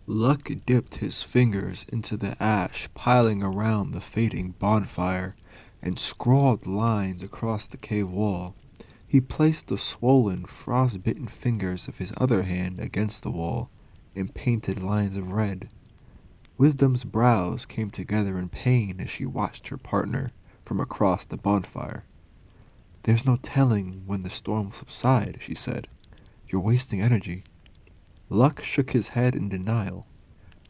Luck dipped his fingers into the ash piling around the fading bonfire and scrawled lines across the cave wall. He placed the swollen, frost-bitten fingers of his other hand against the wall and painted lines of red. Wisdom's brows came together in pain as she watched her partner from across the bonfire. "There's no telling when the storm will subside," she said. "You're wasting energy." Luck shook his head in denial.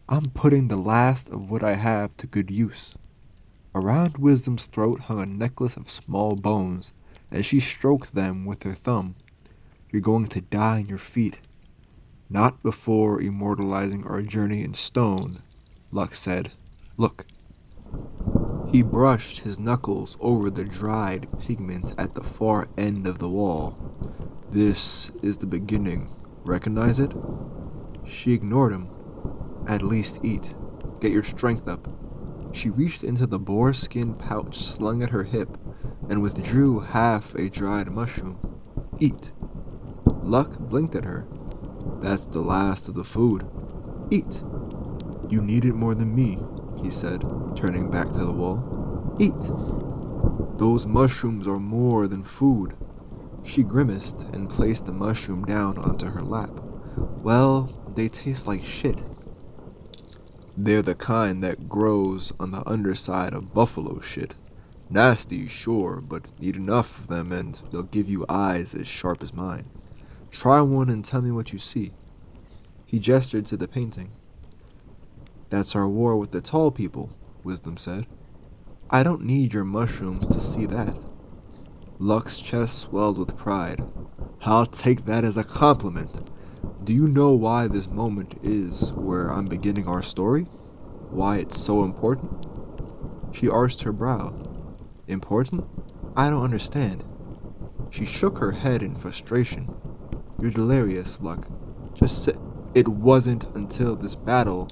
"I'm putting the last of what I have to good use." Around Wisdom's throat hung a necklace of small bones, and she stroked them with her thumb. "You're going to die in your feet." "Not before immortalizing our journey in stone," Luck said. "Look." He brushed his knuckles over the dried pigment at the far end of the wall. "This is the beginning. Recognize it?" She ignored him. "At least eat. Get your strength up." She reached into the boar skin pouch slung at her hip and withdrew half a dried mushroom. "Eat." Luck blinked at her. "That's the last of the food. Eat." "You need it more than me," he said, turning back to the wall. "Eat." "Those mushrooms are more than food." She grimaced and placed the mushroom down onto her lap. "Well, they taste like shit." "They're the kind that grows on the underside of buffalo shit. Nasty, sure, but eat enough of them and they'll give you eyes as sharp as mine. Try one and tell me what you see." He gestured to the painting. "That's our war with the tall people," Wisdom said. "I don't need your mushrooms to see that." Luck's chest swelled with pride. "I'll take that as a compliment. Do you know why this moment is where I'm beginning our story? Why it's so important?" She arched her brow. "Important? I don't understand." She shook her head in frustration. "You're delirious, Luck. Just sit." "It wasn't until this battle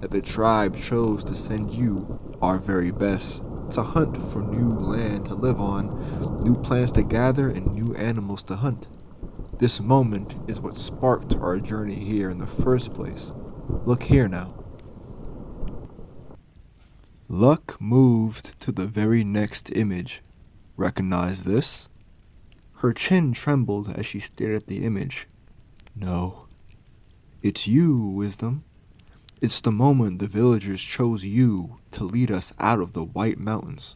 that the tribe chose to send you, our very best, to hunt for new land to live on, new plants to gather, and new animals to hunt. This moment is what sparked our journey here in the first place. Look here now." Luck moved to the very next image. "Recognize this?" Her chin trembled as she stared at the image. "No." "It's you, Wisdom. It's the moment the villagers chose you to lead us out of the White Mountains."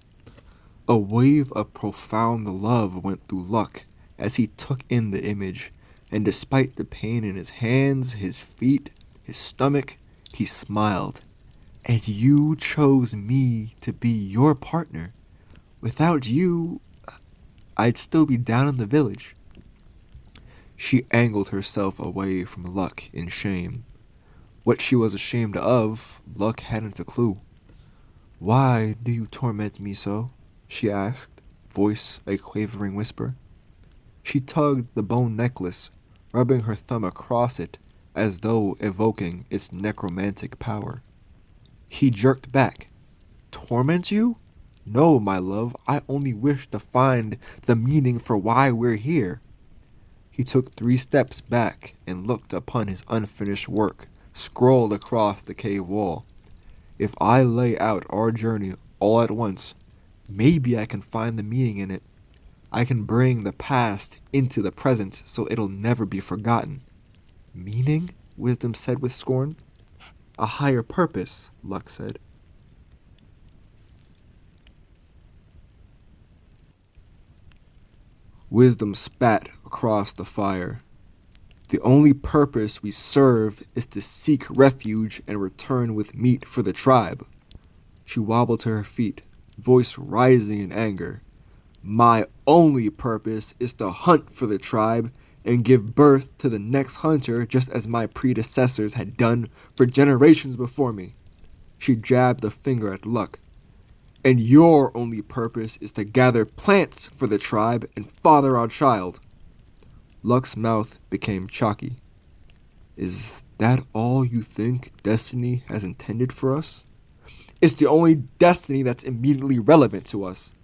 A wave of profound love went through Luck as he took in the image, and despite the pain in his hands, his feet, his stomach, he smiled. "And you chose me to be your partner. Without you, I'd still be down in the village." She angled herself away from Luck in shame. What she was ashamed of, Luck hadn't a clue. "Why do you torment me so?" she asked, voice a quavering whisper. She tugged the bone necklace, rubbing her thumb across it as though evoking its necromantic power. He jerked back. "Torment you? No, my love, I only wish to find the meaning for why we're here." He took 3 steps back and looked upon his unfinished work, scrawled across the cave wall. "If I lay out our journey all at once, maybe I can find the meaning in it. I can bring the past into the present so it'll never be forgotten." "Meaning?" Wisdom said with scorn. "A higher purpose," Luck said. Wisdom spat across the fire. "The only purpose we serve is to seek refuge and return with meat for the tribe." She wobbled to her feet, voice rising in anger. "My only purpose is to hunt for the tribe and give birth to the next hunter just as my predecessors had done for generations before me." She jabbed a finger at Luck. "And your only purpose is to gather plants for the tribe and father our child." Luck's mouth became chalky. "Is that all you think destiny has intended for us?" "It's the only destiny that's immediately relevant to us.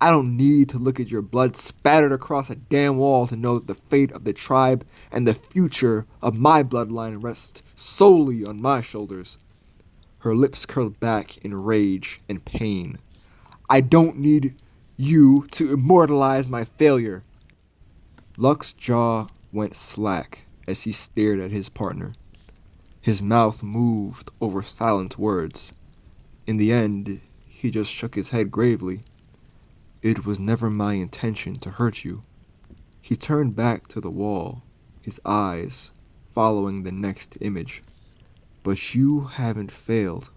I don't need to look at your blood spattered across a damn wall to know that the fate of the tribe and the future of my bloodline rests solely on my shoulders. Her lips curled back in rage and pain. I don't need you to immortalize my failure. Luck's jaw went slack as he stared at his partner. His mouth moved over silent words. In the end, he just shook his head gravely. It was never my intention to hurt you. He turned back to the wall, his eyes following the next image. But you haven't failed.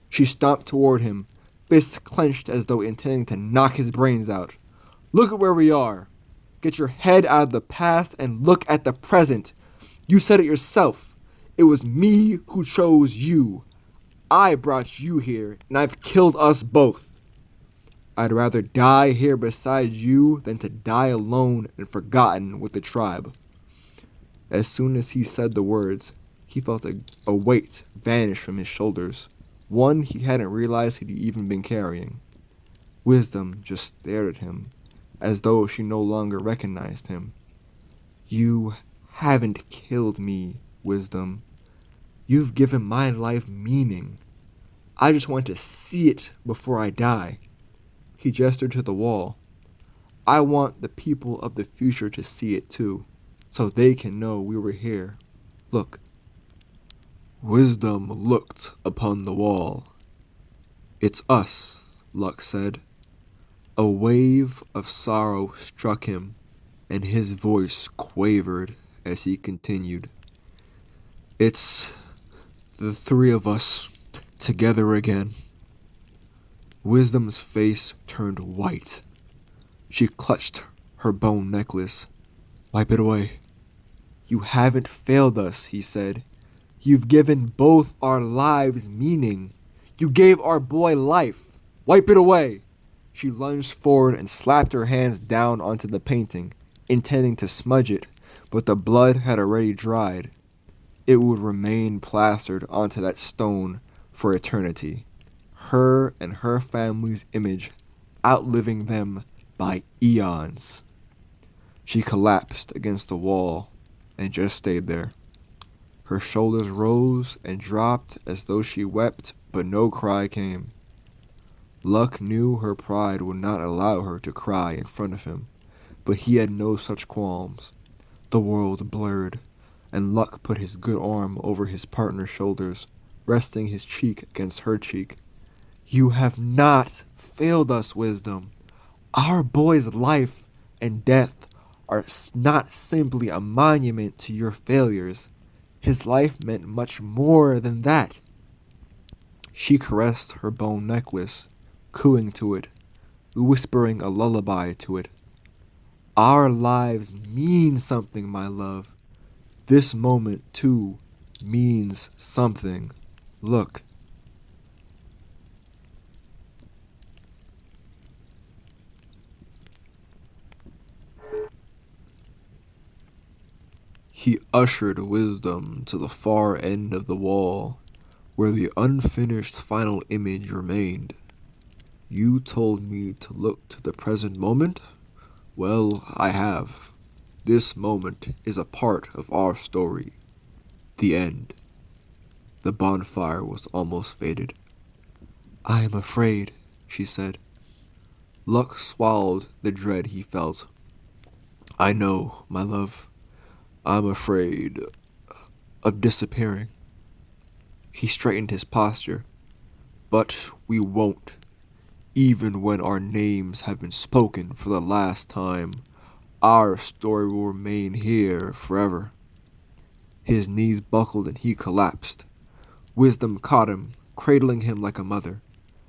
She stomped toward him, fists clenched as though intending to knock his brains out. Look at where we are. Get your head out of the past and look at the present. You said it yourself. It was me who chose you. I brought you here, and I've killed us both. I'd rather die here beside you than to die alone and forgotten with the tribe. As soon as he said the words, he felt a weight vanish from his shoulders, one he hadn't realized he'd even been carrying. Wisdom just stared at him, as though she no longer recognized him. You haven't killed me, Wisdom. You've given my life meaning. I just want to see it before I die. He gestured to the wall. I want the people of the future to see it too, so they can know we were here. Look. Wisdom looked upon the wall. It's us, Luck said. A wave of sorrow struck him, and his voice quavered as he continued. It's the three of us together again. Wisdom's face turned white. She clutched her bone necklace. Wipe it away. You haven't failed us, he said. You've given both our lives meaning. You gave our boy life. Wipe it away. She lunged forward and slapped her hands down onto the painting, intending to smudge it, but the blood had already dried. It would remain plastered onto that stone for eternity. Her and her family's image outliving them by eons. She collapsed against the wall and just stayed there. Her shoulders rose and dropped as though she wept, but no cry came. Luck knew her pride would not allow her to cry in front of him, but he had no such qualms. The world blurred, and Luck put his good arm over his partner's shoulders, resting his cheek against her cheek. You have not failed us, Wisdom. Our boy's life and death are not simply a monument to your failures. His life meant much more than that. She caressed her bone necklace, cooing to it, whispering a lullaby to it. Our lives mean something, my love. This moment, too, means something. Look. He ushered Wisdom to the far end of the wall, where the unfinished final image remained. You told me to look to the present moment? Well, I have. This moment is a part of our story. The end. The bonfire was almost faded. I am afraid, she said. Luck swallowed the dread he felt. I know, my love. I'm afraid of disappearing. He straightened his posture. But we won't. Even when our names have been spoken for the last time, our story will remain here forever. His knees buckled and he collapsed. Wisdom caught him, cradling him like a mother.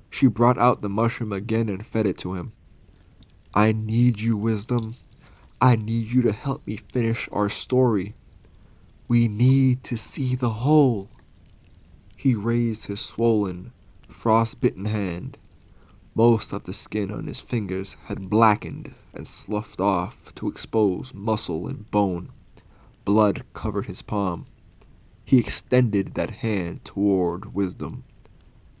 She brought out the mushroom again and fed it to him. I need you, Wisdom. I need you to help me finish our story. We need to see the whole. He raised his swollen, frost-bitten hand. Most of the skin on his fingers had blackened and sloughed off to expose muscle and bone. Blood covered his palm. He extended that hand toward Wisdom.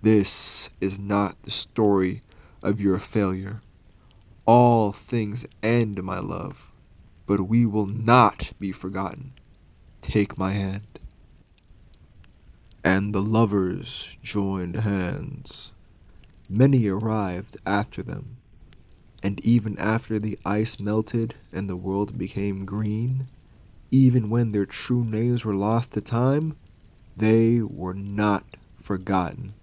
This is not the story of your failure. All things end, my love, but we will not be forgotten. Take my hand. And the lovers joined hands. Many arrived after them, and even after the ice melted and the world became green, even when their true names were lost to time, they were not forgotten.